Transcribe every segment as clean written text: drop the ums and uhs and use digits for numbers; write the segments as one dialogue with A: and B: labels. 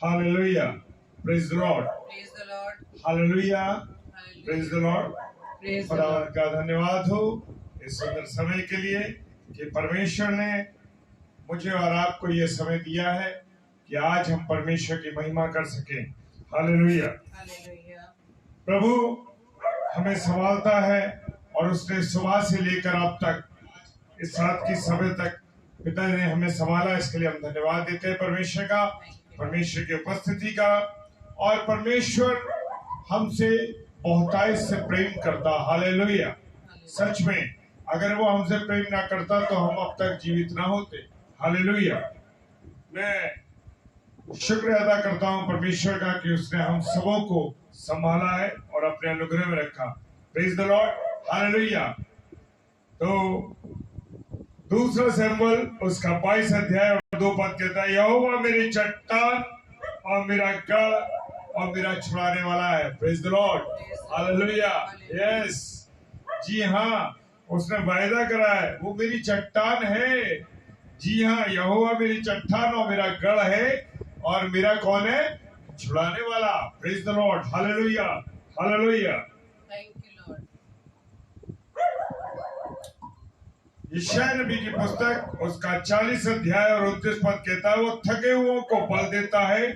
A: Hallelujah. Praise the Lord.
B: Praise the Lord.
A: Hallelujah. Praise the Lord.
B: Praise the
A: खुदावंद
B: Lord.
A: का धन्यवाद हो इस सुंदर समय के लिए कि परमेश्वर ने मुझे और आपको ये समय दिया है कि आज हम परमेश्वर की महिमा कर सकें। हालेलुया।
B: Hallelujah.
A: प्रभु हमें संभालता है और उसने सुबह से लेकर अब तक इस रात की समय तक पिता ने हमें संभाला। इसके लिए हम धन्यवाद देते हैं परमेश्वर का, परमेश्वर की उपस्थिति का। और परमेश्वर हमसे बहुतायत से प्रेम करता। हालेलुया। सच में अगर वो हमसे प्रेम ना करता तो हम अब तक जीवित ना होते। हालेलुया। मैं शुक्र अदा करता हूँ परमेश्वर का कि उसने हम सबों को संभाला है और अपने अनुग्रह में रखा। Praise the lord. हालेलुया। तो दूसरा सैमुएल उसका 22 अध्याय और 2 पद कहता है, यहोवा मेरी चट्टान और मेरा गढ़ और मेरा छुड़ाने वाला है। Praise the lord. Hallelujah. Yes, जी हाँ, उसने वायदा करा है, वो मेरी चट्टान है। जी हाँ, यहोवा मेरी चट्टान और मेरा गढ़ है और मेरा कौन है? छुड़ाने वाला। Praise the lord. Hallelujah. Hallelujah.
B: Thank you, Lord.
A: यशायाह नबी की पुस्तक उसका 40 अध्याय और 29 पद कहता है, वो थके हुओं को बल देता है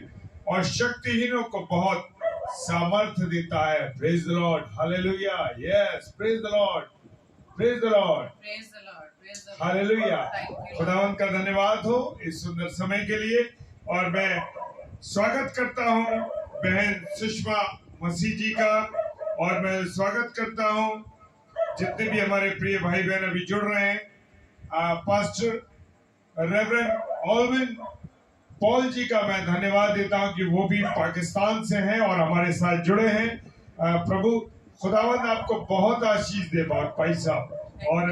A: और शक्तिहीनों को बहुत सामर्थ्य देता है। Praise the lord. Hallelujah. Yes, praise the Lord. Praise the Lord.
B: Praise the Lord. Praise the Lord.
A: Hallelujah.
B: Thank you, Lord.
A: खुदावंद का धन्यवाद हो इस सुंदर समय के लिए। और मैं स्वागत करता हूँ बहन सुषमा मसीह जी का, और मैं स्वागत करता हूँ जितने भी हमारे प्रिय भाई बहन अभी जुड़ रहे हैं। पास्टर रेवरेंड ऑल्विन पॉल जी का मैं धन्यवाद देता हूं कि वो भी पाकिस्तान से हैं और हमारे साथ जुड़े हैं। प्रभु खुदावंद आपको बहुत आशीष दे भाई साहब, और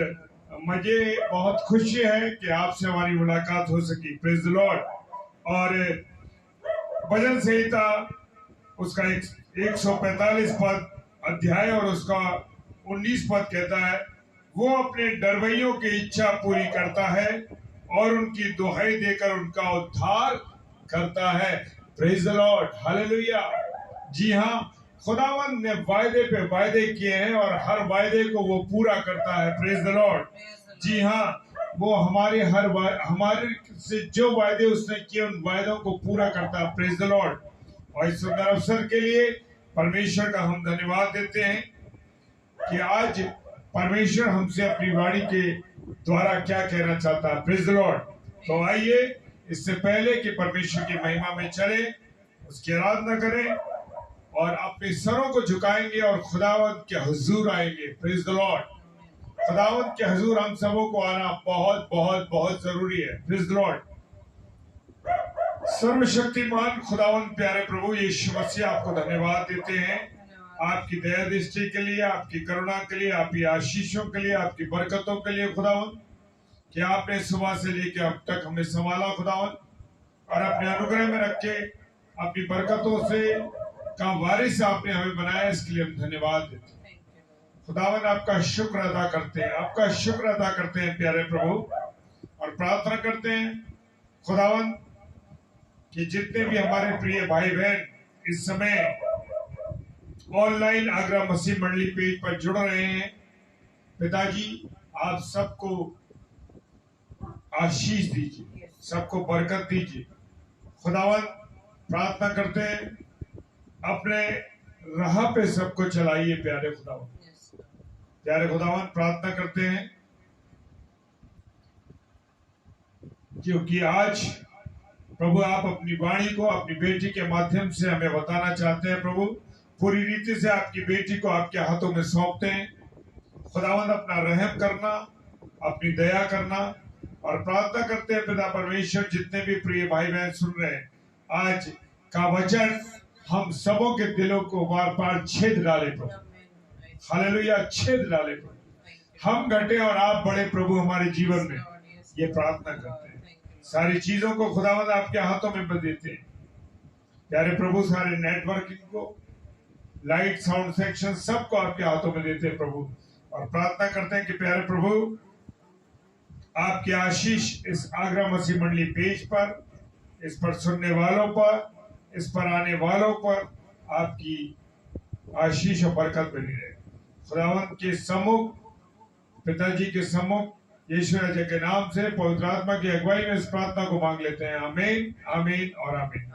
A: मुझे बहुत खुशी है कि आपसे हमारी मुलाकात हो सकी। Praise the Lord. और भजन संहिता उसका 145 पद अध्याय और उसका 19 पद कहता है, वो अपने डरवैयों की इच्छा पूरी करता है और उनकी दुहाई देकर उनका उद्धार करता है। Praise the lord. हालेलुया। जी हाँ, खुदावंद ने वायदे पे वायदे किए हैं और हर वायदे को वो पूरा करता है। Praise the Lord. जी हाँ, वो हमारे से जो वायदे उसने किए उन वायदों को पूरा करता है। Praise the Lord. और इस सुंदर अवसर के लिए परमेश्वर का हम धन्यवाद देते हैं कि आज परमेश्वर हमसे अपनी वाणी के द्वारा क्या कहना चाहता है। Praise the Lord. तो आइए, इससे पहले कि परमेश्वर की महिमा में चले, उसकी आराधना करें और अपने सरों को झुकाएंगे और खुदावंद के हुजूर आएंगे। Praise the Lord. खुदावंद के हुजूर हम सबों को आना बहुत बहुत बहुत जरूरी है। Praise the Lord. सर्वशक्तिमान खुदावंद प्यारे प्रभु यीशु मसीह, आपको धन्यवाद देते हैं आपकी दया दृष्टि के लिए, आपकी करुणा के लिए, आपकी आशीषों के लिए, आपकी बरकतों के लिए खुदावंद, कि आपने सुबह से लेकर अब तक हमें संभाला खुदावंद, और अपने अनुग्रह में रख के अपनी बरकतों से का वारिस आपने हमें बनाया। इसके लिए हम धन्यवाद देते हैं खुदावंद। आपका शुक्र अदा करते हैं, आपका शुक्र अदा करते हैं प्यारे प्रभु, और प्रार्थना करते हैं खुदावंद कि जितने भी हमारे प्रिय भाई बहन इस समय ऑनलाइन आगरा मसीह मंडली पेज पर जुड़ रहे हैं, पिताजी आप सबको आशीष दीजिए, सबको बरकत दीजिए खुदावंद। प्रार्थना करते हैं अपने राह पे सबको चलाइए प्यारे खुदावंद। प्यारे खुदावंद, प्रार्थना करते हैं क्योंकि आज प्रभु आप अपनी वाणी को अपनी बेटी के माध्यम से हमें बताना चाहते हैं। प्रभु पूरी रीति से आपकी बेटी को आपके हाथों में सौंपते हैं खुदावंद। अपना रहम करना, अपनी दया करना, और प्रार्थना करते हैं पिता परमेश्वर जितने भी प्रिय भाई बहन सुन रहे हैं, आज का वचन हम सबों के दिलों को बार बार छेद डाले प्रभु। हालेलुया। छेद डाले प्रभु, हम घटे और आप बड़े प्रभु हमारे जीवन में, ये प्रार्थना करते हैं। सारी चीजों को खुदावंद आपके हाथों में बदल देते हैं प्यारे प्रभु। सारे नेटवर्किंग को, लाइट साउंड सेक्शन सबको आपके हाथों में देते हैं प्रभु, और प्रार्थना करते हैं कि प्यारे प्रभु आपकी आशीष इस आगरा मसीह मंडली पेज पर, इस पर सुनने वालों पर इस पर आने वालों पर आपकी आशीष और बरकत बनी रहे। खुदावंत के सम्मुख, पिताजी के सम्मुख, यीशु राजा के नाम से पवित्र आत्मा की अगुवाई में इस प्रार्थना को मांग लेते हैं। आमीन, आमीन और आमीन।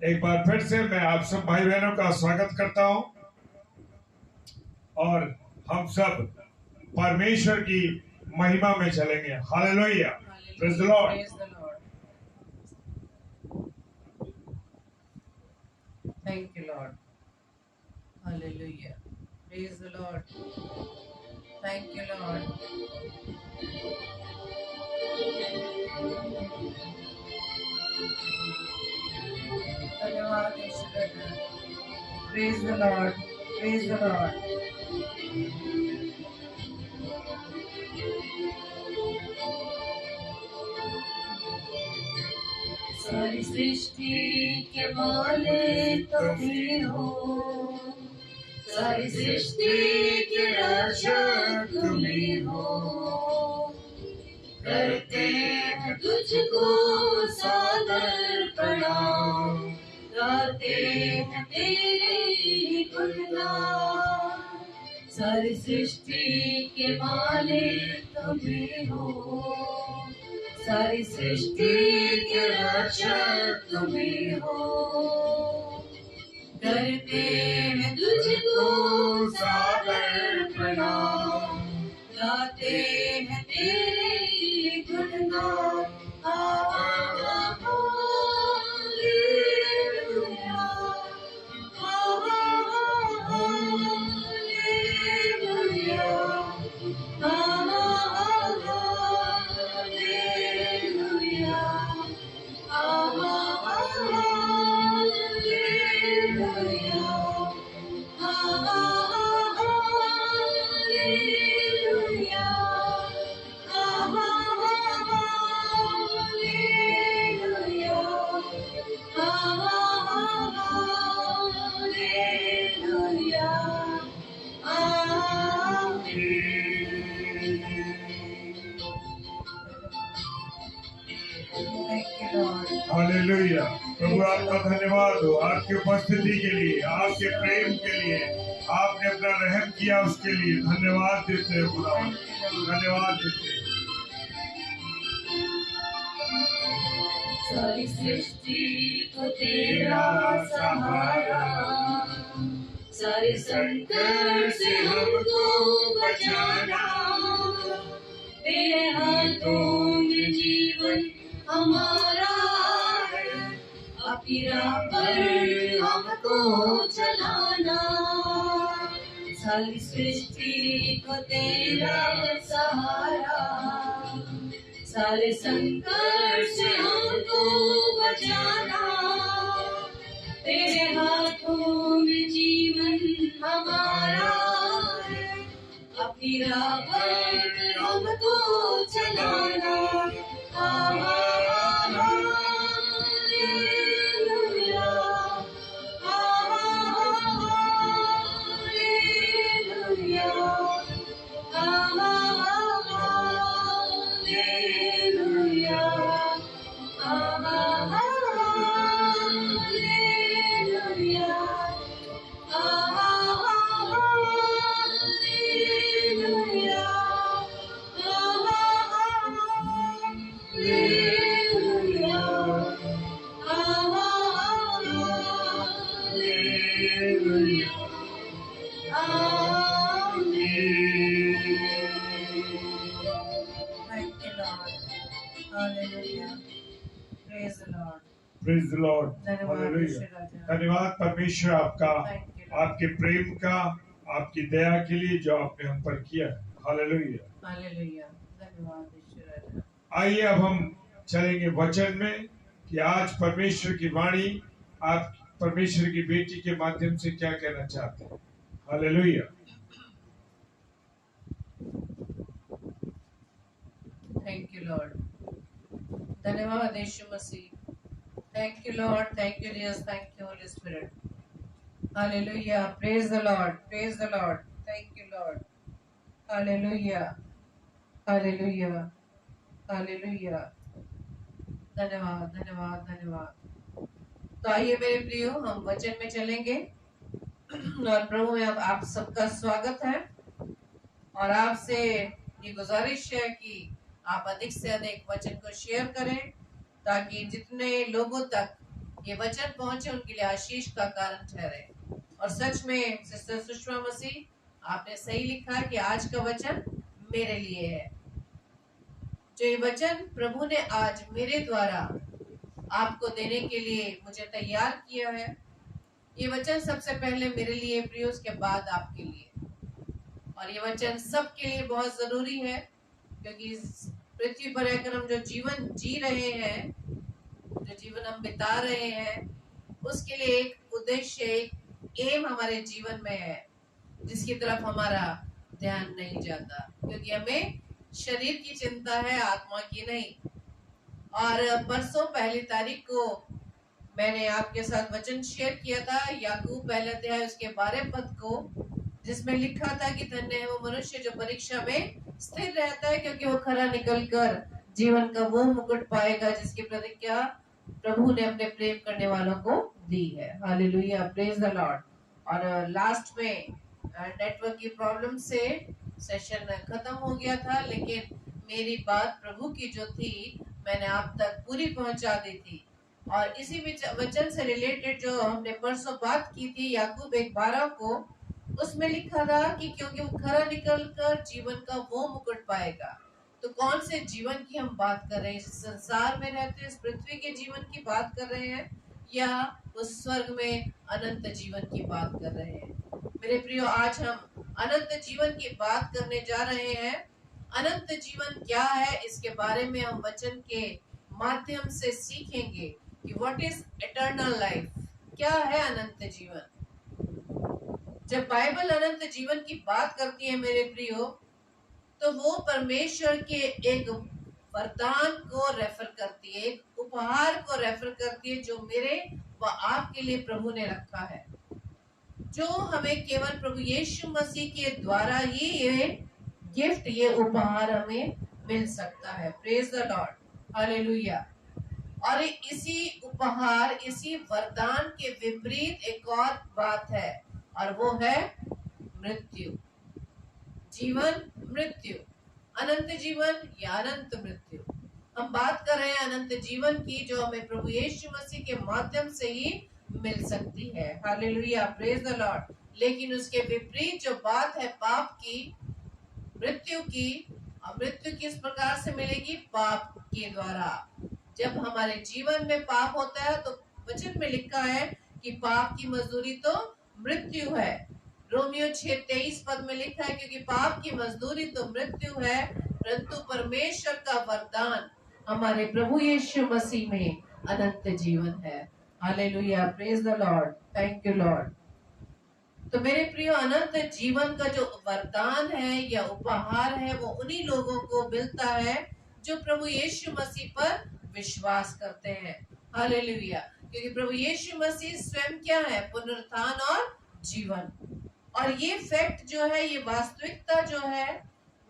A: एक बार फिर से मैं आप सब भाई बहनों का स्वागत करता हूं और हम सब परमेश्वर की महिमा में चलेंगे। Hallelujah, praise the Lord.
B: Thank you, Lord. Hallelujah. Praise the Lord. Thank you, Lord. धन्यवाद ईश्वर। Praise the Lord. Praise the Lord.
C: सारी सृष्टि के मालिक तुम्हीं हो, सारी सृष्टि के रक्षक तुम्हीं हो। करते हैं तुझको सादर प्रणाम, गाते हैं तेरे गुणगान। सारी सृष्टि के मालिक तुम्हीं हो, सारी सृष्टि के रक्षक तुम्हीं हो। करते हैं तुझको सादर प्रणाम, गाते हैं तेरे गुणगान। Hallelujah, hallelujah,
B: Thank you, Lord.
A: Hallelujah. प्रभु आपका धन्यवाद हो आपकी उपस्थिति के लिए, आपके प्रेम के लिए, आपने अपना रहम किया उसके लिए धन्यवाद देते हैं खुदावंद, धन्यवाद देते हैं।
C: सारी सृष्टि को तेरा सहारा, सारे संकट से हमको बचाना। तेरे हाथों में जीवन हमारा है, अपनी राह पर हमको चलाना। सारी सृष्टि को तेरा सहारा, सारे संकट से हमको बचाना। तेरे हाथों में जीवन हमारा है, अपनी राह पर हमको चलाना। Hallelujah,
B: Thank you, Lord. Hallelujah. Praise the Lord.
A: Praise the Lord,
B: धन्यवाद
A: हालेलुया।
B: ईश्वर राजा।
A: धन्यवाद परमेश्वर आपका,
B: Thank you, Lord.
A: आपके प्रेम का, आपकी दया के लिए जो आपने हम पर किया। हालेलुया।
B: Hallelujah. धन्यवाद ईश्वर राजा।
A: आइए अब हम चलेंगे वचन में कि आज परमेश्वर की वाणी आप परमेश्वर की बेटी के माध्यम से क्या कहना चाहते हैं। हालेलुया।
B: Thank you, Lord. धन्यवाद यीशु मसीह। Thank you, Lord. Thank you, Jesus. Thank you, Holy Spirit. Hallelujah. Praise the Lord. Praise the Lord. Thank you, Lord. Hallelujah. Hallelujah. Hallelujah. धन्यवाद धन्यवाद धन्यवाद। तो आइए मेरे प्रियो, हम वचन में चलेंगे और प्रभु में अब आप सबका स्वागत है। और आपसे ये गुजारिश है कि आप अधिक से अधिक वचन को शेयर करें, ताकि जितने लोगों तक ये वचन पहुंचे उनके लिए आशीष का कारण ठहरे। और सच में सिस्टर सुषमा मसीह, आपने सही लिखा कि आज का वचन मेरे लिए है। जो ये वचन प्रभु ने आज मेरे द्वारा आपको देने के लिए मुझे तैयार किया है, ये वचन सबसे पहले मेरे लिए प्रियो, उसके बाद आपके लिए। और ये वचन सबके लिए बहुत जरूरी है, क्योंकि इस पृथ्वी पर रहकर हम जो जीवन जी रहे हैं, जो जीवन हम बिता रहे हैं, उसके लिए एक उद्देश्य, एक एम हमारे जीवन में है, जिसकी तरफ हमारा ध्यान नहीं जाता, क्योंकि हमें शरीर की चिंता है, आत्मा की नहीं। और परसों 1 तारीख को मैंने आपके साथ वचन शेयर किया था, याकूब 1 अध्याय उसके 12 पद को, जिसमें लिखा था कि धन्य है वो मनुष्य जो परीक्षा में स्थिर रहता है, क्योंकि वो खरा निकलकर जीवन का वो मुकुट पाएगा जिसकी प्रतिज्ञा प्रभु ने अपने प्रेम करने वालों को दी है। Hallelujah, praise the Lord. और लास्ट में नेटवर्क की प्रॉब्लम से सेशन खत्म हो गया था, लेकिन मेरी बात प्रभु की जो थी मैंने आप तक पूरी पहुंचा दी थी। और इसी वचन से रिलेटेड जो हमने परसों बात की थी, याकूब 1:12 को, उसमें लिखा था कि क्योंकि वो खरा निकलकर जीवन का वो मुकुट पाएगा। तो कौन से जीवन की हम बात कर रहे हैं? इस संसार में रहते इस पृथ्वी के जीवन की बात कर रहे हैं, या उस स्वर्ग में अनंत जीवन की बात कर रहे हैं? मेरे प्रियो, आज हम अनंत जीवन की बात करने जा रहे हैं। अनंत जीवन क्या है, इसके बारे में हम वचन के माध्यम से सीखेंगे कि व्हाट इज इटर्नल लाइफ, क्या है अनंत जीवन। जब बाइबल अनंत जीवन की बात करती है मेरे प्रियो, तो वो परमेश्वर के एक वरदान को रेफर करती है, एक उपहार को रेफर करती है, जो मेरे व आपके लिए प्रभु ने रखा है, जो हमें केवल प्रभु यीशु मसीह के द्वारा ही ये गिफ्ट, ये उपहार हमें मिल सकता है। Praise the lord, hallelujah. और इसी उपहार, इसी वरदान के विपरीत एक और बात है, और वो है मृत्यु। जीवन, मृत्यु, अनंत जीवन या अनंत मृत्यु। हम बात कर रहे हैं अनंत जीवन की, जो हमें प्रभु यीशु मसीह के माध्यम से ही मिल सकती है। Hallelujah, praise the Lord. लेकिन उसके विपरीत जो बात है पाप की, मृत्यु की, मृत्यु किस प्रकार से मिलेगी? पाप के द्वारा। जब हमारे जीवन में पाप होता है, तो वचन में लिखा है कि पाप की मजदूरी तो मृत्यु है। रोमियो 6:23 पद में लिखा है, क्योंकि पाप की मजदूरी तो मृत्यु है, परंतु परमेश्वर का वरदान हमारे प्रभु यीशु मसीह में अनंत जीवन है। Hallelujah, praise the Lord, thank you Lord. तो मेरे प्रियो, अनंत जीवन का जो वरदान है या उपहार है, वो उन्हीं लोगों को मिलता है जो प्रभु यीशु मसीह पर विश्वास करते हैं। हालेलुया, क्योंकि प्रभु यीशु मसीह स्वयं क्या है? पुनरुत्थान और जीवन। और ये फैक्ट जो है, ये वास्तविकता जो है,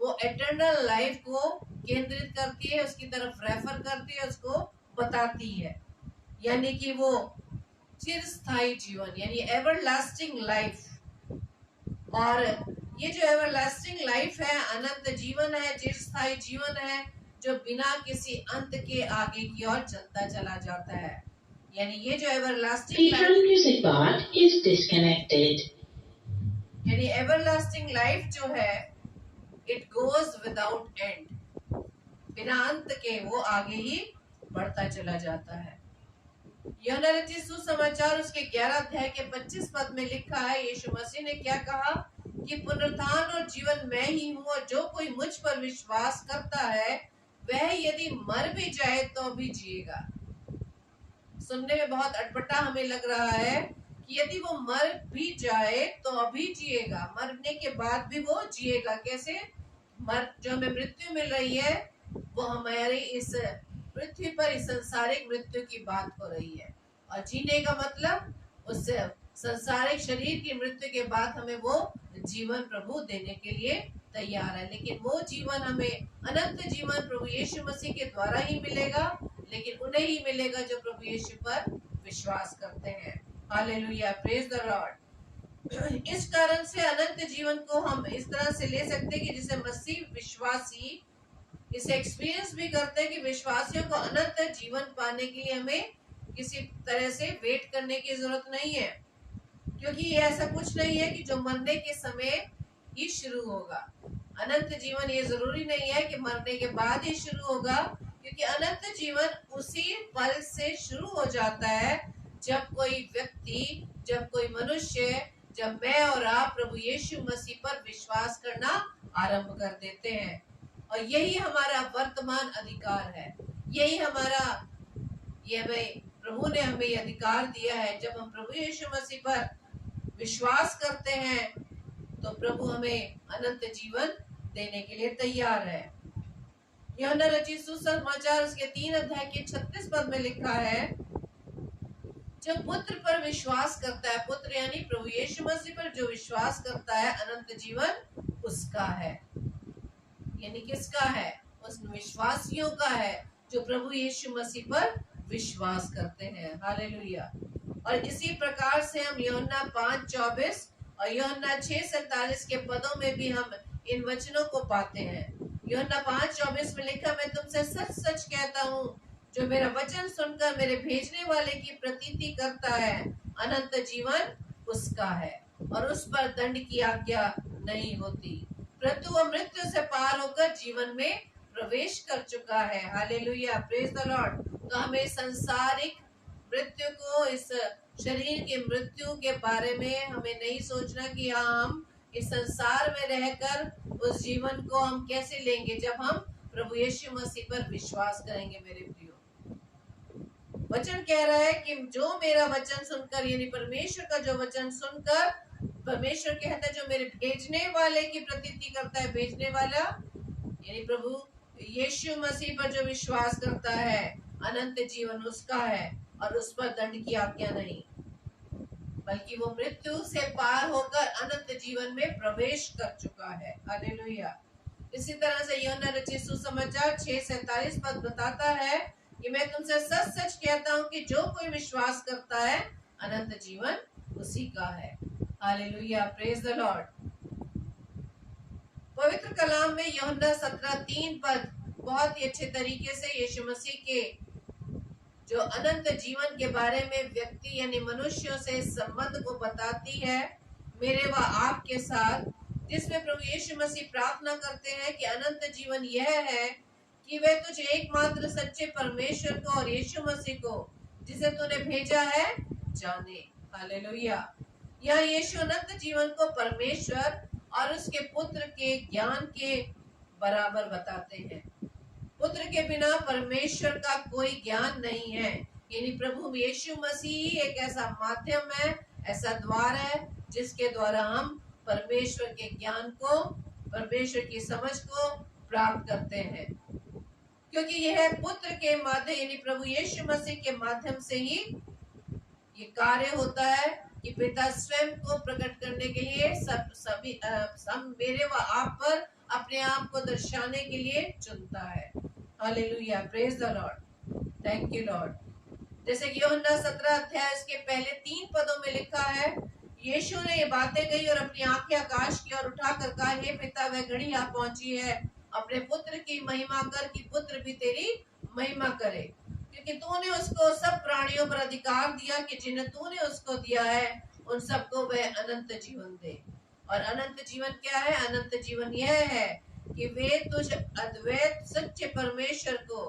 B: वो इटर्नल लाइफ को केंद्रित करती है, उसकी तरफ रेफर करती है, उसको बताती है। यानी कि वो चिरस्थायी जीवन, यानी एवरलास्टिंग लाइफ। और ये जो एवरलास्टिंग लाइफ है, अनंत जीवन है, चिरस्थायी जीवन है, जो बिना किसी अंत के आगे की ओर चलता चला जाता है। यानी ये जो एवरलास्टिंग यानी एवरलास्टिंग लाइफ जो है, इट गोज विदाउट एंड, बिना अंत के वो आगे ही बढ़ता चला जाता है। यूहन्ना रचित सुसमाचार उसके 11 अध्याय के 25 पद में लिखा है, यीशु मसीह ने क्या कहा कि पुनरुत्थान और जीवन मैं ही हूँ, और जो कोई मुझ पर विश्वास करता है वह यदि मर भी जाए तो भी जिएगा। सुनने में बहुत अटपटा हमें लग रहा है कि यदि वो मर भी जाए तो अभी जिएगा, मरने के बाद भी वो जिएगा। कैसे? जो हमें मृत्यु मिल रही है, वो हमारी इस पृथ्वी पर इस सांसारिक मृत्यु की बात हो रही है, और जीने का मतलब उस सांसारिक शरीर की मृत्यु के बाद हमें वो जीवन प्रभु देने के लिए तैयार है। लेकिन वो जीवन हमें, अनंत जीवन प्रभु यीशु मसीह के द्वारा ही मिलेगा, लेकिन उन्हें ही मिलेगा जो प्रभु यीशु पर विश्वास करते हैं। Hallelujah, praise the Lord. इस कारण से अनंत जीवन को हम इस तरह से ले सकते हैं कि जिसे मसीह विश्वासी इसे एक्सपीरियंस भी करते हैं कि विश्वासियों को अनंत जीवन पाने के लिए हमें किसी तरह से वेट करने की जरूरत नहीं है, क्योंकि ये ऐसा कुछ नहीं है कि जो मरने के समय ही शुरू होगा। अनंत जीवन ये जरूरी नहीं है कि मरने के बाद ही शुरू होगा, क्योंकि अनंत जीवन उसी पल से शुरू हो जाता है जब कोई व्यक्ति, जब कोई मनुष्य, जब मैं और आप प्रभु यीशु मसीह पर विश्वास करना आरंभ कर देते हैं। और यही हमारा वर्तमान अधिकार है, यही हमारा, ये भाई प्रभु ने हमें ये अधिकार दिया है। जब हम प्रभु यीशु मसीह पर विश्वास करते हैं तो प्रभु हमें अनंत जीवन देने के लिए तैयार है। यूहन्ना रचित सुसमाचार उसके 3 अध्याय के 36 पद में लिखा है, जो पुत्र पर विश्वास करता है, पुत्र यानी प्रभु यीशु मसीह पर जो विश्वास करता है, अनंत जीवन उसका है। यानी किसका है? उस विश्वासियों का है जो प्रभु यीशु मसीह पर विश्वास करते हैं। हालेलुया। और इसी प्रकार से हम यूहन्ना 5:24 और यूहन्ना 6:47 के पदों में भी हम इन वचनों को पाते हैं। यूहन्ना 5:24 में लिखा, मैं तुमसे सच सच कहता हूँ, जो मेरा वचन सुनकर मेरे भेजने वाले की प्रतीति करता है, अनंत जीवन उसका है और उस पर दंड की आज्ञा नहीं होती, परंतु वह मृत्यु से पार होकर जीवन में प्रवेश कर चुका है। Hallelujah, praise the Lord. तो हमें सांसारिक मृत्यु को, इस शरीर की मृत्यु के बारे में हमें नहीं सोचना कि हाँ हम इस संसार में रहकर उस जीवन को हम कैसे लेंगे, जब हम प्रभु यीशु मसीह पर विश्वास करेंगे। मेरे प्रियो, वचन कह रहा है कि जो मेरा वचन सुनकर, यानी परमेश्वर का जो वचन सुनकर, परमेश्वर कहता है जो मेरे भेजने वाले की प्रतीति करता है, भेजने वाला यानी प्रभु यीशु मसीह पर जो विश्वास करता है, अनंत जीवन उसका है और उस पर दंड की आज्ञा नहीं, बल्कि वो मृत्यु से पार होकर अनंत जीवन में प्रवेश कर चुका है। हालेलुया। इसी तरह से यूहन्ना रचित सुसमाचार 6:47 पद बताता है कि मैं तुमसे सच सच कहता हूँ कि जो कोई विश्वास करता है, अनंत जीवन उसी का है। Hallelujah, praise the Lord. पवित्र कलाम में यूहन्ना 17:3 पद बहुत ही अच्छे तरीके से यीशु मसीह के जो अनंत जीवन के बारे में व्यक्ति यानी मनुष्यों से संबंध को बताती है, मेरे व आपके साथ, जिसमें प्रभु यीशु मसीह प्रार्थना करते हैं कि अनंत जीवन यह है कि वे तुझे एकमात्र सच्चे परमेश्वर को और यीशु मसीह को जिसे तूने भेजा है जाने। हालेलुया। यहाँ यीशु अनंत जीवन को परमेश्वर और उसके पुत्र के ज्ञान के बराबर बताते हैं। पुत्र के बिना परमेश्वर का कोई ज्ञान नहीं है, यानी प्रभु यीशु मसीह ही एक ऐसा माध्यम है, ऐसा द्वार है जिसके द्वारा हम परमेश्वर के ज्ञान को, परमेश्वर की समझ को प्राप्त करते हैं, क्योंकि यह पुत्र के माध्यम यानी प्रभु यीशु मसीह के माध्यम से ही ये कार्य होता है कि पिता स्वयं को प्रकट करने के लिए सब मेरे व आप पर अपने आप को दर्शाने के लिए चुनता है। Hallelujah, praise the Lord, thank you Lord. जैसे कि यूहन्ना 17 अध्याय इसके पहले 3 पदों में लिखा है, यीशु ने ये बातें कही और अपनी आंखें आकाश की ओर उठाकर कहा, हे पिता, वह घड़ी आ पहुंची है, अपने पुत्र की महिमा कर कि पुत्र भी तेरी महिमा करे, क्योंकि तूने उसको सब प्राणियों पर अधिकार दिया कि जिन्हें तूने उसको दिया है उन सबको वह अनंत जीवन दे। और अनंत जीवन क्या है? अनंत जीवन यह है कि वे तुझ अद्वैत सच्चे परमेश्वर को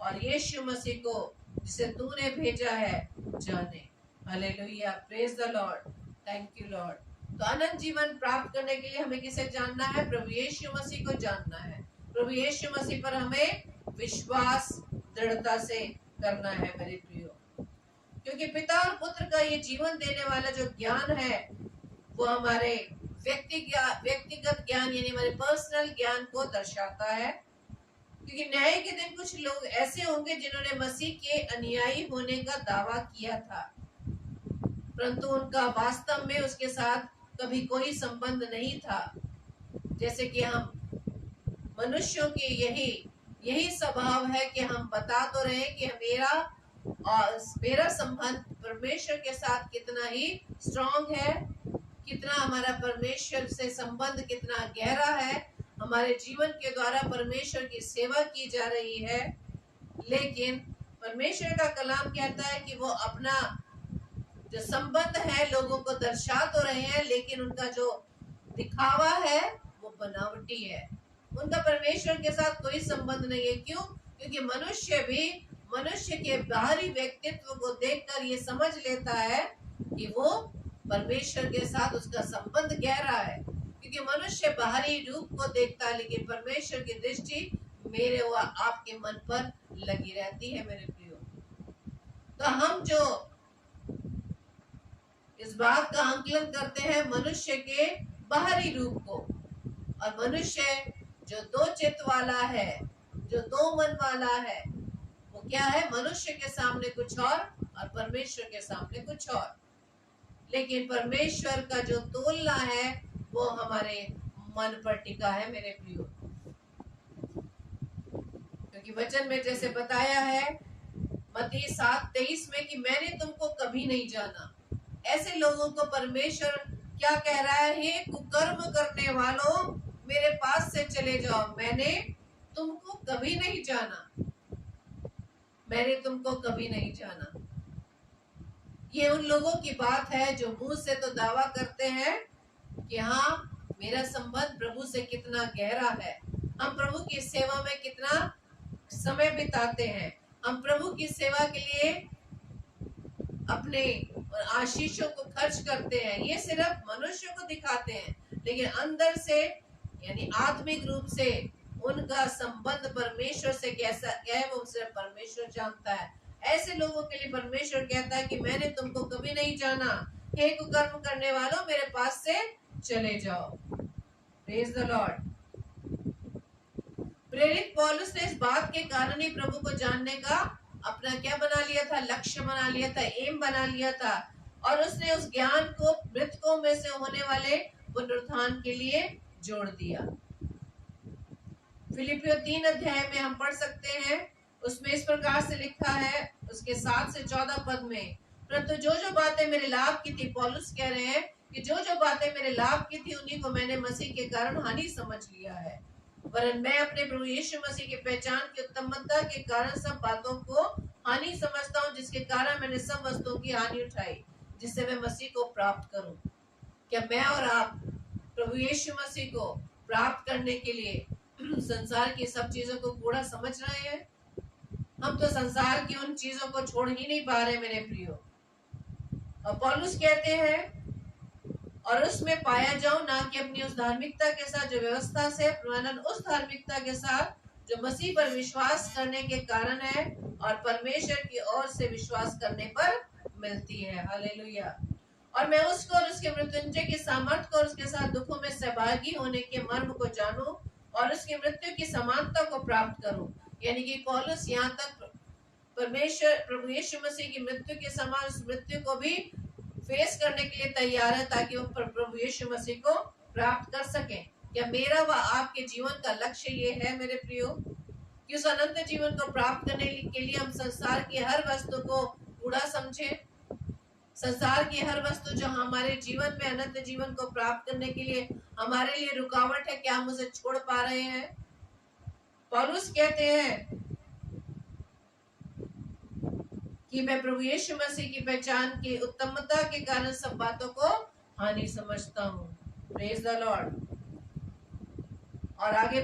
B: और यीशु मसीह को जिसे तूने भेजा है जाने। Hallelujah, praise the Lord, thank you Lord. तो अनंत जीवन प्राप्त करने के लिए हमें किसे जानना है? प्रभु यीशु मसीह को जानना है। प्रभु यीशु मसीह पर हमें विश्वास दृढ़ता से करना है मेरे प्रियो, क्योंकि पिता और पुत्र का ये जीवन देने वाला जो ज्ञान है वो हमारे व्यक्तिगत ज्ञान यानी हमारे पर्सनल ज्ञान को दर्शाता है। क्योंकि न्याय के दिन कुछ लोग ऐसे होंगे जिन्होंने मसीह के अनुयायी होने का दावा किया था, परंतु उनका वास्तव में उसके साथ कभी कोई संबंध नहीं था। जैसे कि हम मनुष्यों की यही स्वभाव है कि हम बता तो रहे कि और मेरा संबंध परमेश्वर के साथ कितना ही स्ट्रांग है, कितना हमारा परमेश्वर से संबंध कितना गहरा है, हमारे जीवन के द्वारा परमेश्वर की सेवा की जा रही है। लेकिन परमेश्वर का कलाम कहता है कि वो अपना जो संबंध है लोगों को दर्शा तो रहे हैं, लेकिन उनका जो दिखावा है वो बनावटी है। उनका परमेश्वर के साथ कोई संबंध नहीं है। क्यों? क्योंकि मनुष्य भी मनुष्य के बाहरी व्यक्तित्व को देखकर ये समझ लेता है कि वो परमेश्वर के साथ उसका संबंध गहरा है, क्योंकि मनुष्य बाहरी रूप को देखता है, लेकिन परमेश्वर की दृष्टि मेरे व आपके मन पर लगी रहती है मेरे प्रियो। तो हम जो इस बात का आंकलन करते हैं मनुष्य के बाहरी रूप को, और मनुष्य जो दो चित्त वाला है, जो दो मन वाला है, वो क्या है? मनुष्य के सामने कुछ और परमेश्वर के सामने कुछ और। लेकिन परमेश्वर का जो तोलना है वो हमारे मन पर टिका है मेरे प्रियो। क्योंकि वचन में जैसे बताया है मत्ती 7:23 में कि मैंने तुमको कभी नहीं जाना। ऐसे लोगों को परमेश्वर क्या कह रहा है? हे कुकर्म करने वालों, मेरे पास से चले जाओ, मैंने तुमको कभी नहीं जाना, मैंने तुमको कभी नहीं जाना। ये उन लोगों की बात है जो मुंह से तो दावा करते हैं कि हाँ मेरा संबंध प्रभु से कितना गहरा है, हम प्रभु की सेवा में कितना समय बिताते हैं, हम प्रभु की सेवा के लिए अपने आशीषों को खर्च करते हैं। ये सिर्फ मनुष्य को दिखाते हैं, लेकिन अंदर से यानी आत्मिक रूप से उनका संबंध परमेश्वर से कैसा है वो सिर्फ परमेश्वर जानता है। ऐसे लोगों के लिए परमेश्वर कहता है कि मैंने तुमको कभी नहीं जाना, हे कुकर्म करने वालों, मेरे पास से चले जाओ। Praise the Lord. प्रेरित पौलुस ने इस बात के कारण ही प्रभु को जानने का अपना क्या बना लिया था? लक्ष्य बना लिया था, एम बना लिया था, और उसने उस ज्ञान को मृतकों में से होने वाले पुनरुत्थान के लिए जोड़ दिया। फिलिपियों 3 अध्याय में हम पढ़ सकते हैं, उसमें इस प्रकार से लिखा है उसके 7 से 14 पद में, परंतु जो जो बातें मेरे लाभ की थी, पौलुस कह रहे हैं कि जो जो बातें मेरे लाभ की थी उन्हीं को मैंने मसीह के कारण हानि समझ लिया है, वरन मैं अपने प्रभु यीशु मसीह की पहचान की उत्तमता के कारण सब बातों को हानि समझता हूँ, जिसके कारण मैंने सब वस्तुओं की हानि उठाई, जिससे मैं मसीह को प्राप्त करूं। क्या मैं और आप प्रभु यीशु मसीह को प्राप्त करने के लिए संसार की सब चीजों को कूड़ा समझ रहे हैं? हम तो संसार की उन चीजों को छोड़ ही नहीं पा रहे मेरे प्रियो। और पौलुस कहते हैं और उसमें पाया जाओ, ना कि अपनी उस धार्मिकता के साथ जो व्यवस्था से, वरन उस धार्मिकता के साथ जो मसीह पर विश्वास करने के कारण है और परमेश्वर की ओर से विश्वास करने पर मिलती है। हालेलुया। और मैं उसको और उसके मृत्युंजय की सामर्थ को और उसके साथ दुखों में सहभागी होने के मर्म को जानूं और उसकी मृत्यु की समानता को प्राप्त करूं। यानी कि पौलुस यहाँ तक परमेश्वर प्रभु यीशु मसीह की मृत्यु के समान उस मृत्यु को भी फेस करने के लिए तैयार है, ताकि वो प्रभु यीशु मसीह को प्राप्त कर सके। क्या मेरा व आपके जीवन का लक्ष्य ये है मेरे प्रियो कि उस अनंत जीवन को प्राप्त करने के लिए हम संसार की हर वस्तु को कूड़ा समझें? संसार की हर वस्तु जो हमारे जीवन में अनंत जीवन को प्राप्त करने के लिए हमारे लिए रुकावट है, क्या हम उसे छोड़ पा रहे हैं? पौलुस कहते हैं कि मैं प्रभु यीशु मसीह की पहचान की उत्तमता के कारण सब बातों को हानि समझता हूँ। Praise the Lord. और आगे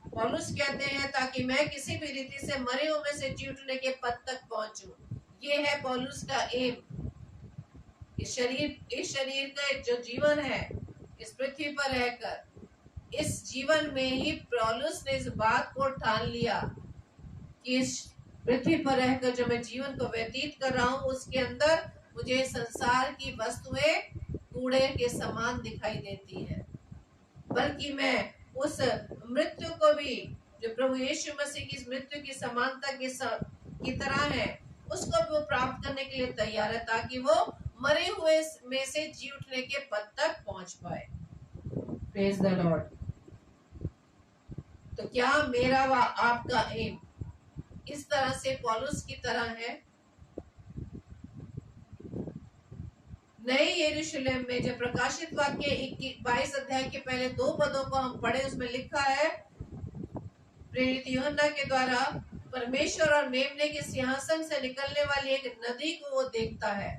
B: पौलुस कहते हैं ताकि मैं किसी भी रीति से मरे हुए में से जी उठने के पद तक पहुंचूं। ये है पौलुस का एम। इस शरीर का जो जीवन है इस पृथ्वी पर रहकर, इस जीवन में ही पौलुस ने इस बात को ठान लिया कि इस पृथ्वी पर रहकर जो मैं जीवन को व्यतीत कर रहा हूँ उसके अंदर मुझे संसार की वस्तुएं कूड़े के समान दिखाई देती हैं, बल्कि मैं उस मृत्यु को भी जो प्रभु यीशु मसीह की मृत्यु की समानता की तरह है उसको भी वो प्राप्त करने के लिए तैयार है, ताकि वो मरे हुए में से जी उठने के पद तक पहुंच पाए। Praise the Lord. तो क्या मेरा व आपका एम इस तरह से पौलुस की तरह है नए यरूशलेम में जब प्रकाशित वाक्य 22 अध्याय के पहले 2 पदों को हम पढ़े, उसमें लिखा है प्रेरित यूहन्ना के द्वारा परमेश्वर और मेमने के सिंहासन से निकलने वाली एक नदी को वो देखता है।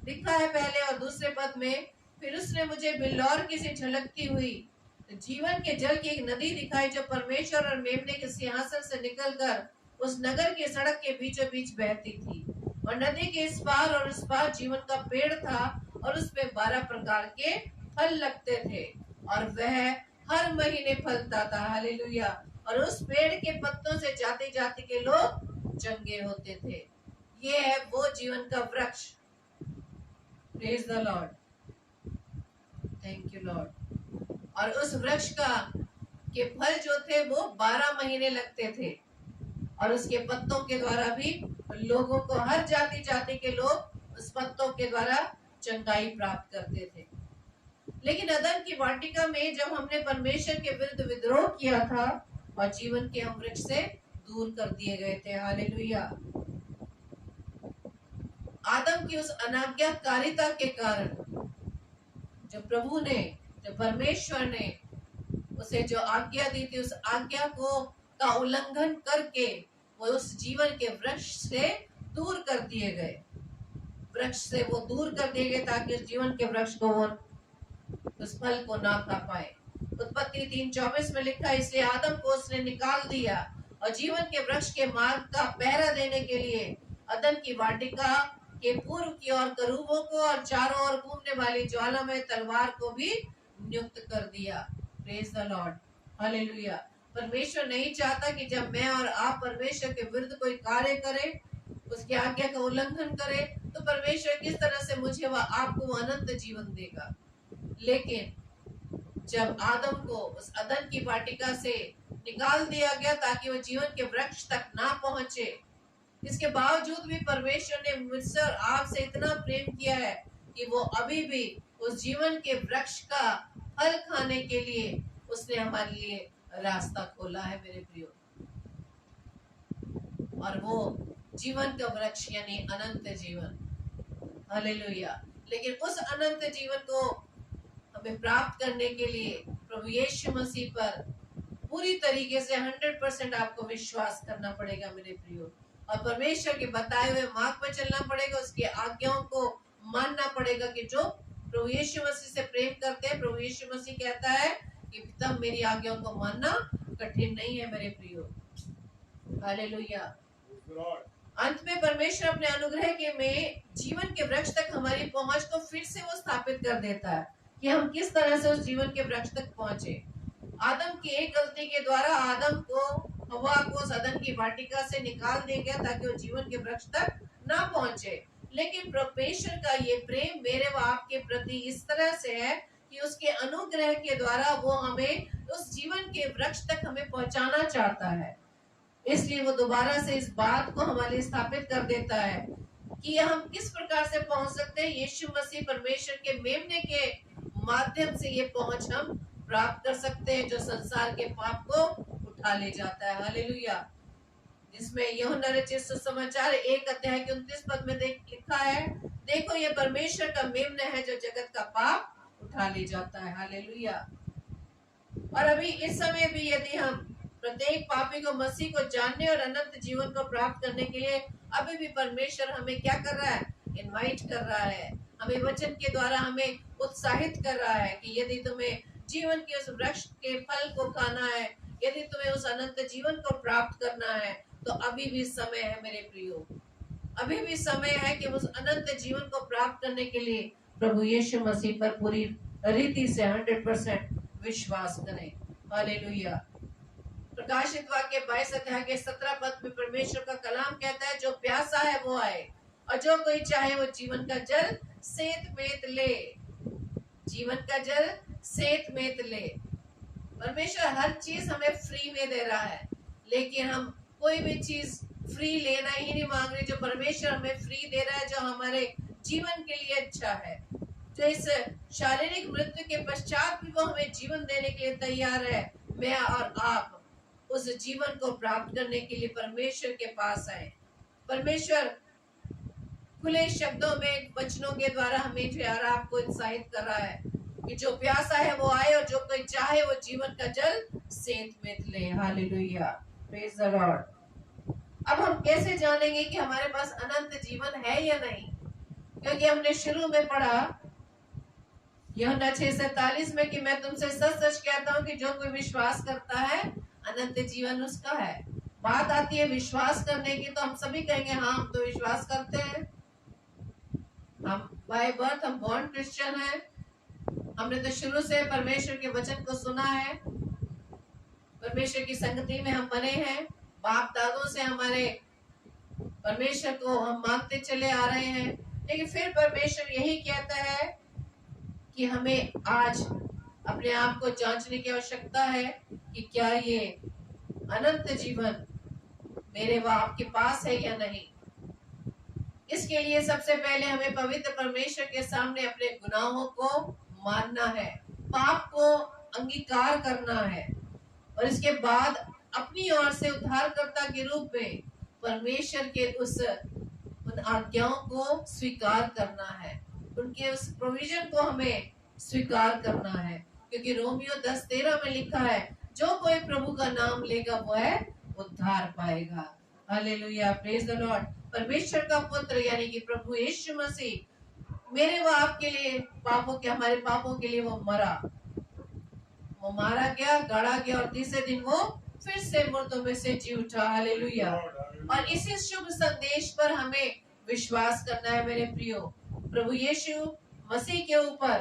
B: लिखा है पहले और दूसरे पद में, फिर उसने मुझे बिल्लौर की सी झलकती हुई जीवन के जल की एक नदी दिखाई जो परमेश्वर और मेमने के सिंहासन से निकलकर उस नगर की सड़क के बीचों बीच बहती थी। और नदी के इस पार और उस पार जीवन का पेड़ था और उसमें 12 प्रकार के फल लगते थे और वह हर महीने फलता था। हालेलुया। और उस पेड़ के पत्तों से जाति जाति के लोग चंगे होते थे। ये है वो जीवन का वृक्ष। Praise the Lord, thank you Lord. और उस वृक्ष का के फल जो थे वो 12 महीने लगते थे और उसके पत्तों के द्वारा भी लोगों को, हर जाति जाति के लोग उस पत्तों के द्वारा चंगाई प्राप्त करते थे। लेकिन अदन की वाटिका में जब हमने परमेश्वर के विरुद्ध विद्रोह किया था और जीवन के हम वृक्ष से दूर कर दिए गए थे। हालेलुया। आदम की उस अनाज्ञाकारिता के कारण जब प्रभु ने, जब परमेश्वर ने उसे जो आज्ञा दी थी, उस आज्ञा को का उल्लंघन करके वो उस जीवन के वृक्ष से दूर कर दिए गए। वृक्ष से वो दूर कर दिए गए ताकि उस जीवन के वृक्ष को वो उस फल को ना खा पाए। उत्पत्ति 3:24 में लिखा है, इसलिए आदम को उसने निकाल दिया और जीवन के वृक्ष के मार्ग का पहरा देने के लिए अदन की वाटिका के पूर्व की ओर करूबों को और चारों ओर घूमने वाली ज्वालामय तलवार को भी नियुक्त कर दिया। Praise the lord, hallelujah. परमेश्वर नहीं चाहता कि जब मैं और आप परमेश्वर के विरुद्ध कोई कार्य करें, उसकी आज्ञा का उल्लंघन करें, तो परमेश्वर किस तरह से मुझे व आपको वो अनंत जीवन देगा। लेकिन जब आदम को उस अदन की वाटिका से निकाल दिया गया ताकि वो जीवन के वृक्ष तक ना पहुंचे, इसके बावजूद भी परमेश्वर ने मुझसे और आपसे इतना प्रेम किया है कि वो अभी भी उस जीवन के वृक्ष का फल खाने के लिए उसने हमारे लिए रास्ता खोला है मेरे प्रियो। और वो जीवन का वृक्ष यानी अनंत जीवन। हालेलुया। लेकिन उस अनंत जीवन को हमें प्राप्त करने के लिए प्रभु यीशु मसीह पर पूरी तरीके से 100% आपको विश्वास करना पड़ेगा मेरे प्रियो। और परमेश्वर के बताए हुए मार्ग पर चलना पड़ेगा, उसकी आज्ञाओं को मानना पड़ेगा। कि जो प्रभु यीशु मसीह से प्रेम करते हैं, प्रभु यीशु मसीह कहता है कि तब मेरी आज्ञाओं को मानना कठिन नहीं है मेरे प्रियो। हालेलुया। अंत में परमेश्वर अपने अनुग्रह के में जीवन के वृक्ष तक हमारी पहुंच को फिर से वो स्थापित कर देता है कि हम किस तरह से उस जीवन के वृक्ष तक पहुंचे। आदम की एक गलती के द्वारा आदम को, हवा को सदन की वाटिका से निकाल दिया गया ताकि वो जीवन के वृक्ष तक ना पहुंचे। लेकिन परमेश्वर का ये प्रेम मेरे व आपके प्रति इस तरह से है कि उसके अनुग्रह के द्वारा वो हमें उस जीवन के वृक्ष तक हमें पहुंचाना चाहता है। इसलिए वो दोबारा से इस बात को हमारे लिए स्थापित कर देता है कि हम किस प्रकार से पहुंच सकते हैं। यीशु मसीह परमेश्वर के मेमने के माध्यम से ये पहुंच हम प्राप्त कर सकते हैं, जो संसार के पाप को उठा ले जाता है। हालेलुया। जिसमें यूहन्ना रचित सुसमाचार 1:29 में लिखा है, देखो ये परमेश्वर का मेमना है जो जगत का पाप उठा ले जाता है। हालेलुया। और अभी इस समय भी यदि हम प्रत्येक पापी को मसीह को जानने और अनंत जीवन को प्राप्त करने के लिए अभी भी परमेश्वर हमें क्या कर रहा है, इनवाइट कर रहा है, हमें वचन के द्वारा हमें उत्साहित कर रहा है कि यदि तुम्हें जीवन के उस वृक्ष के फल को खाना है, यदि तुम्हें उस अनंत जीवन को प्राप्त करना है, तो अभी भी समय है मेरे प्रियो। अभी भी समय है कि उस अनंत जीवन को प्राप्त करने के लिए प्रभु यीशु मसीह पर पूरी रीति से 100% विश्वास करें। हालेलुया। प्रकाशित वाक्य 22:17 में परमेश्वर का कलाम कहता है, जो प्यासा है वो आए और जो कोई चाहे वो जीवन का जल सेत मेत ले। जीवन का जल सेत मेत ले। परमेश्वर हर चीज हमें फ्री में दे रहा है, लेकिन हम कोई भी चीज फ्री लेना ही नहीं मांग रहे। जो परमेश्वर हमें फ्री दे रहा है, जो हमारे जीवन के लिए अच्छा है, जो इस शारीरिक मृत्यु के पश्चात भी वो हमें जीवन देने के लिए तैयार है, मैं और आप उस जीवन को प्राप्त करने के लिए परमेश्वर के पास आए। परमेश्वर खुले शब्दों में वचनों के द्वारा हमें जो यार आपको उत्साहित कर रहा है कि जो प्यासा है वो आए और जो कोई चाहे वो जीवन का जल सेंध में ले। Hallelujah, praise the Lord. अब हम कैसे जानेंगे कि हमारे पास अनंत जीवन है या नहीं? क्योंकि हमने शुरू में पढ़ा यूहन्ना 6:47 में कि मैं तुमसे सच सच कहता हूं कि जो कोई विश्वास करता है अनंत जीवन उसका है। बात आती है विश्वास करने की, तो हम सभी कहेंगे हाँ हम तो विश्वास करते हैं, हम बाय बर्थ हम बॉर्न क्रिश्चियन हैं, हमने तो शुरू से परमेश्वर के वचन को सुना है, परमेश्वर की संगति में हम बने हैं, बाप दादों से हमारे परमेश्वर को हम मानते चले आ रहे हैं। लेकिन फिर परमेश्वर यही कहता है कि हमें आज अपने आप को जांचने की आवश्यकता है कि क्या ये अनंत जीवन मेरे व आपके पास है या नहीं। इसके लिए सबसे पहले हमें पवित्र परमेश्वर के सामने अपने गुनाहों को मानना है, पाप को अंगीकार करना है और इसके बाद अपनी ओर से उद्धारकर्ता के रूप में परमेश्वर के उन आज्ञाओं को स्वीकार करना है, उनके उस प्रोविजन को हमें स्वीकार करना है। क्योंकि रोमियो 10:13 में लिखा है जो कोई प्रभु का नाम लेगा वह उद्धार पाएगा। Hallelujah, praise the Lord. परमेश्वर का पुत्र यानी कि प्रभु यीशु मसीह मेरे व आपके लिए पापों के हमारे पापों के लिए वो मरा, वो मारा गया, गाड़ा गया और तीसरे दिन वो फिर से मुर्दों में से जी उठा। हालेलुया। और इसी शुभ संदेश पर हमें विश्वास करना है मेरे प्रियो। प्रभु यीशु मसीह के ऊपर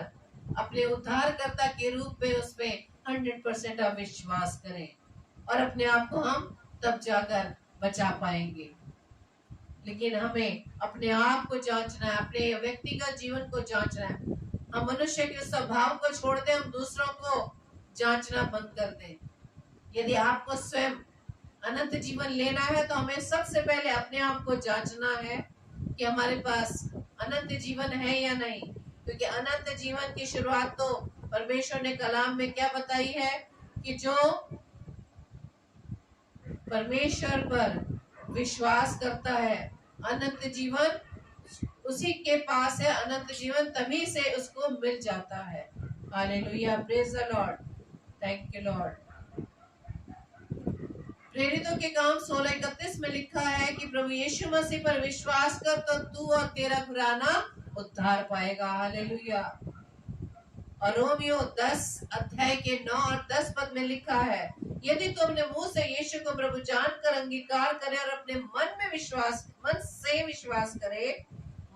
B: अपने उद्धारकर्ता के रूप में उसमें 100% आप विश्वास करें और अपने आप को हम तब जाकर बचा पाएंगे। लेकिन हमें अपने आप को जांचना है, अपने व्यक्तिगत जीवन को जांचना है। हम मनुष्य के स्वभाव को छोड़ दें, हम दूसरों को जांचना बंद कर दें। यदि आपको स्वयं अनंत जीवन लेना है तो हमें सबसे पहले अपने आप को जांचना है कि हमारे पास अनंत जीवन है या नहीं। क्योंकि अनंत जीवन की शुरुआत तो परमेश्वर ने कलाम में क्या बताई है कि जो परमेश्वर पर विश्वास करता है अनंत जीवन उसी के पास है, अनंत जीवन तभी से उसको मिल जाता है। Hallelujah, praise the Lord, thank you Lord. प्रेरितों के काम 16:31 में लिखा है कि प्रभु यीशु मसीह पर विश्वास कर तो तू और तेरा घराना उद्धार पाएगा। हालेलुया। और रोमियो 10:9 और 10 पद में लिखा है यदि तुम अपने मुंह से यीशु को प्रभु जानकर अंगीकार करे और अपने मन से विश्वास करे,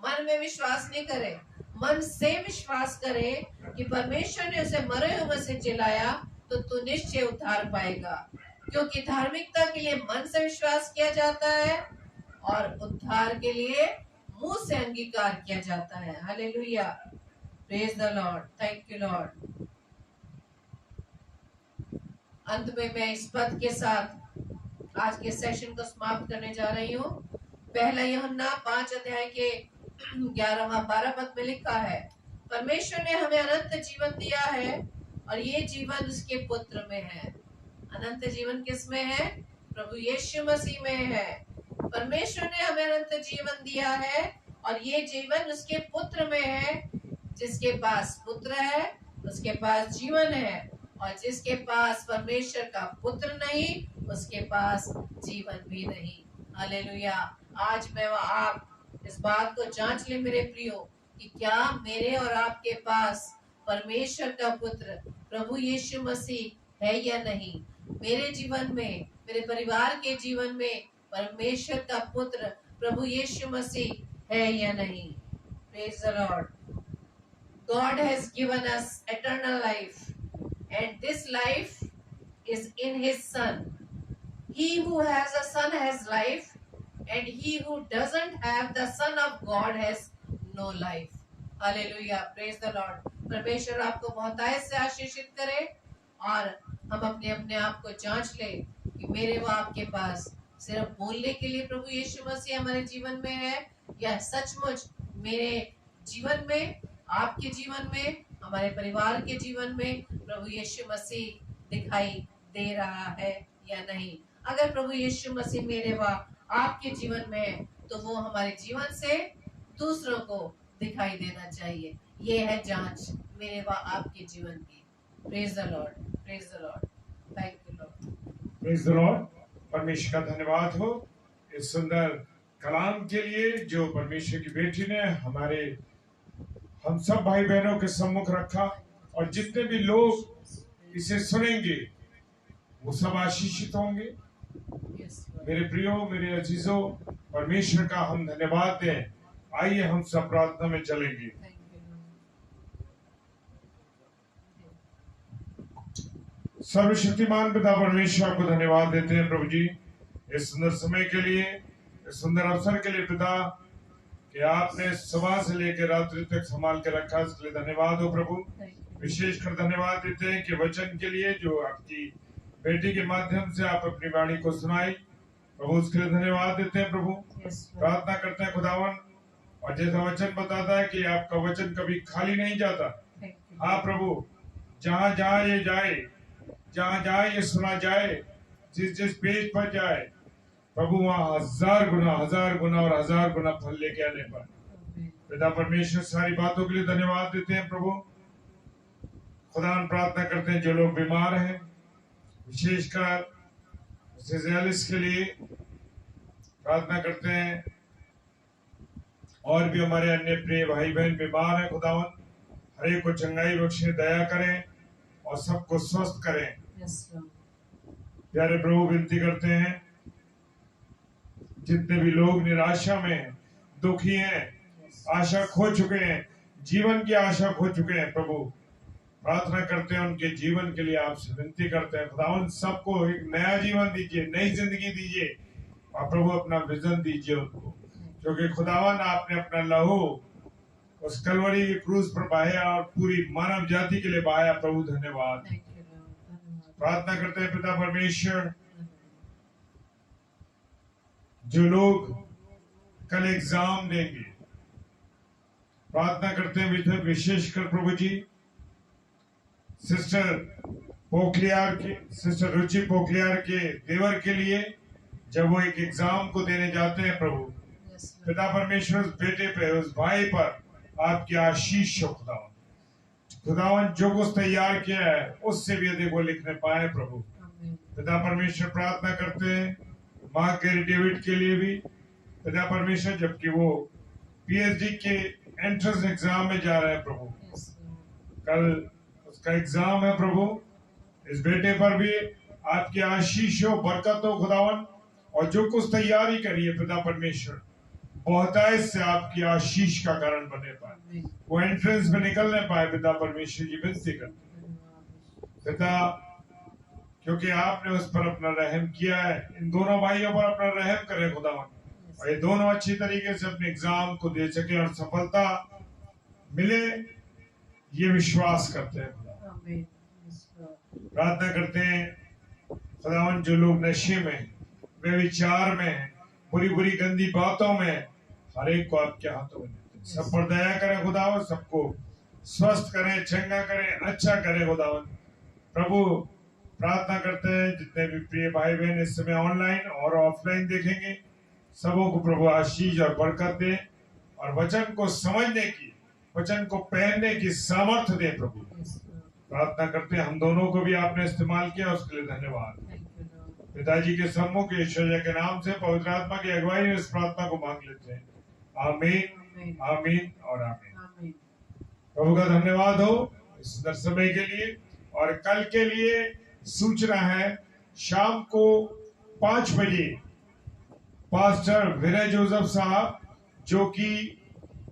B: मन में विश्वास नहीं करे, मन से विश्वास करे कि परमेश्वर ने उसे मरे हुए से जिलाया तो तू निश्चय उद्धार पाएगा। क्योंकि धार्मिकता के लिए मन से विश्वास किया जाता है और उद्धार के लिए मुंह से अंगीकार किया जाता है। Hallelujah, praise the Lord, thank you Lord. अंत में मैं इस पद के साथ आज के सेशन को समाप्त करने जा रही हूँ। पहला यूहन्ना 5 अध्याय के 11-12 पद में लिखा है परमेश्वर ने हमें अनंत जीवन दिया है और ये जीवन उसके पुत्र में है। अनंत जीवन किस में है? प्रभु यीशु मसीह में है। परमेश्वर ने हमें अनंत जीवन दिया है और ये जीवन उसके पुत्र में है। जिसके पास पुत्र है उसके पास जीवन है और जिसके पास परमेश्वर का पुत्र नहीं उसके पास जीवन भी नहीं। हालेलुया। आज मैं व आप इस बात को जांच ले मेरे प्रियो कि क्या मेरे और आपके पास परमेश्वर का पुत्र प्रभु यीशु मसीह है या नहीं। मेरे जीवन में, मेरे परिवार के जीवन में परमेश्वर का पुत्र प्रभु यीशु मसीह है या नहीं। Praise the Lord. God has given us eternal life and this life is in his son. He who has a son has life and he who doesn't have the son of God has no life. Hallelujah, praise the Lord। परमेश्वर आपको बहुत आयत से आशीषित करे और हम अपने अपने आप को जांच ले कि मेरे व आपके पास सिर्फ बोलने के लिए प्रभु यीशु मसीह हमारे जीवन में है या सचमुच मेरे जीवन में, आपके जीवन में, हमारे परिवार के जीवन में प्रभु यीशु मसीह दिखाई दे रहा है या नहीं। अगर प्रभु यीशु मसीह मेरे व आपके जीवन में है तो वो हमारे जीवन से दूसरों को दिखाई देना चाहिए। ये है जांच मेरे व आपके जीवन की। Praise the Lord, praise the Lord, thank you Lord.
A: Praise the Lord. परमेश्वर का धन्यवाद हो इस सुंदर कलाम के लिए जो परमेश्वर की बेटी ने हमारे हम सब भाई बहनों के सम्मुख रखा, और जितने भी लोग इसे सुनेंगे वो सब आशीषित होंगे।
B: Yes, Lord.
A: मेरे प्रियो, मेरे अजीजों, परमेश्वर का हम धन्यवाद दें। आइए हम सब प्रार्थना में चलेंगे।
B: Thank you, Lord.
A: सर्वशक्तिमान पिता परमेश्वर को धन्यवाद देते हैं प्रभु जी, इस सुंदर समय के लिए, इस सुंदर अवसर के लिए पिता, कि आपने सुबह से लेकर रात्रि तक संभाल के रखा, इसके लिए धन्यवाद हो प्रभु।
B: Thank you.
A: विशेषकर धन्यवाद देते हैं कि वचन के लिए जो आपकी बेटी के माध्यम से आप अपनी वाणी को सुनाई प्रभु, उसके लिए धन्यवाद देते हैं प्रभु।
B: Yes, Lord.
A: प्रार्थना करते हैं खुदावन, और जैसा वचन बताता है कि आपका वचन कभी खाली नहीं जाता।
B: Thank you.
A: हाँ प्रभु, जहाँ जहाँ ये जाए, जहाँ जहाँ ये सुना जाए, जिस जिस पेज पर जाए प्रभु, वहाँ हजार गुना और हजार गुना फल लेके आने पर
B: Amen.
A: पिता परमेश्वर सारी बातों के लिए धन्यवाद देते हैं प्रभु। खुदावन प्रार्थना करते हैं जो लोग बीमार हैं, विशेषकर सिजेलिस के लिए प्रार्थना करते हैं, और भी हमारे अन्य प्रिय भाई बहन बीमार हैं खुदावन, हर एक को चंगाई बख्शे, दया करें और सबको स्वस्थ करें।
B: Yes, Lord.
A: प्यारे प्रभु विनती करते हैं, जितने भी लोग निराशा में हैं, दुखी हैं,
B: Yes.
A: आशा खो चुके हैं, जीवन की आशा खो चुके हैं प्रभु, प्रार्थना करते हैं उनके जीवन के लिए आपसे विनती करते हैं खुदावन, सबको एक नया जीवन दीजिए, नई जिंदगी दीजिए, और प्रभु अपना विजन दीजिए उनको, क्योंकि खुदावन आपने अपना लहू उस कलवरी की क्रूस पर बहाया और पूरी मानव जाति के लिए बहाया प्रभु, धन्यवाद।
B: Thank you, Lord. धन्यवाद।
A: प्रार्थना करते हैं पिता परमेश्वर,
B: धन्यवाद।
A: जो लोग कल एग्जाम देंगे, प्रार्थना करते हैं विशेषकर प्रभु जी सिस्टर रुचि पोखलियार के देवर के लिए, जब वो एक एग्जाम को देने जाते हैं प्रभु,
B: Yes, Lord.
A: पिता परमेश्वर उस बेटे पे, उस भाई पर आपकी आशीष हो खुदावन। खुदावन जो कुछ तैयार किया है उससे भी अधिक वो लिखने पाए प्रभु।
B: Amen.
A: पिता परमेश्वर प्रार्थना करते हैं माँ कैरी डेविड के लिए भी पिता परमेश्वर, जबकि वो पीएचडी के एंट्रेंस एग्जाम में जा रहे हैं प्रभु,
B: Yes, Lord.
A: कल उसका एग्जाम है प्रभु, इस बेटे पर भी आपकी आशीष हो, बरकत हो खुदावन, और जो कुछ तैयारी करी है पिता परमेश्वर, बहुतायत से आपकी आशीष का कारण बने पाए,
B: Amen.
A: वो एंट्रेंस में निकलने पाए पिता परमेश्वर जी, विनती करते हैं
B: धन्यवाद।
A: पिता, क्योंकि आपने उस पर अपना रहम किया है, इन दोनों भाइयों पर अपना रहम करें खुदावन, और ये दोनों अच्छी तरीके से अपने एग्जाम को दे सके और सफलता मिले, ये विश्वास करते हैं खुदा।
B: Amen. Yes, Lord.
A: प्रार्थना करते हैं खुदावन, जो लोग नशे में, वे विचार में, बुरी बुरी गंदी बातों में, हर एक को आपके हाथों में देते हैं। सब पर दया करें खुदावन, सबको स्वस्थ करें, चंगा करें, अच्छा करें खुदावन। प्रभु प्रार्थना करते हैं जितने भी प्रिय भाई बहन इस समय ऑनलाइन और ऑफलाइन देखेंगे, सबों को प्रभु आशीष और बरकत दे, और वचन को समझने की, वचन को पहनने की सामर्थ्य दे प्रभु।
B: Yes, Lord.
A: प्रार्थना करते हैं हम दोनों को भी आपने इस्तेमाल किया, उसके लिए धन्यवाद।
B: Thank you, Lord.
A: पिताजी के सम्मुख ईश्वर के नाम से पवित्र आत्मा की अगुवाई में इस प्रार्थना को मांग लेते हैं। आमीन,
B: Amen.
A: आमीन और आमीन।
B: Amen.
A: प्रभु का धन्यवाद हो इस सुंदर समय के लिए। और कल के लिए सूचना है, शाम को 5 बजे पास्टर विनय जोसेफ साहब, जो कि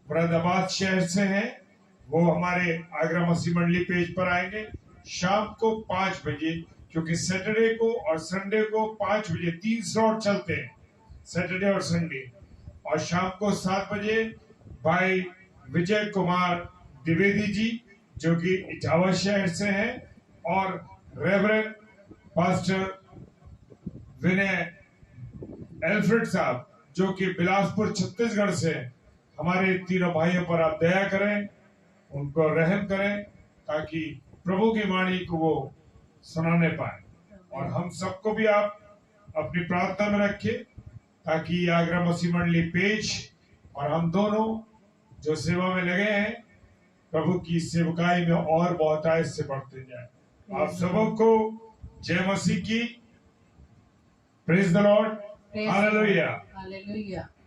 A: मुरादाबाद शहर से हैं, वो हमारे आगरा मसीह मंडली पेज पर आएंगे शाम को 5 बजे, क्योंकि सैटरडे को और संडे को 5 बजे 3 स्लॉट चलते हैं, सैटरडे और संडे। और शाम को 7 बजे भाई विजय कुमार द्विवेदी जी, जो कि इटावा शहर से हैं, और रेवरेंड पास्टर विनय एल्फ्रेड साहब, जो कि बिलासपुर छत्तीसगढ़ से हैं। हमारे तीनों भाइयों पर आप दया करें, उनको रहम करें, ताकि प्रभु की वाणी को वो सुनाने पाए, और हम सबको भी आप अपनी प्रार्थना में रखें, ताकि आगरा मसीह मंडली पेज और हम दोनों जो सेवा में लगे हैं, प्रभु की सेवकाई में और बहुतायत से बढ़ते जाए। आप सबको जय मसीह की। Praise the lord, hallelujah.
B: Hallelujah.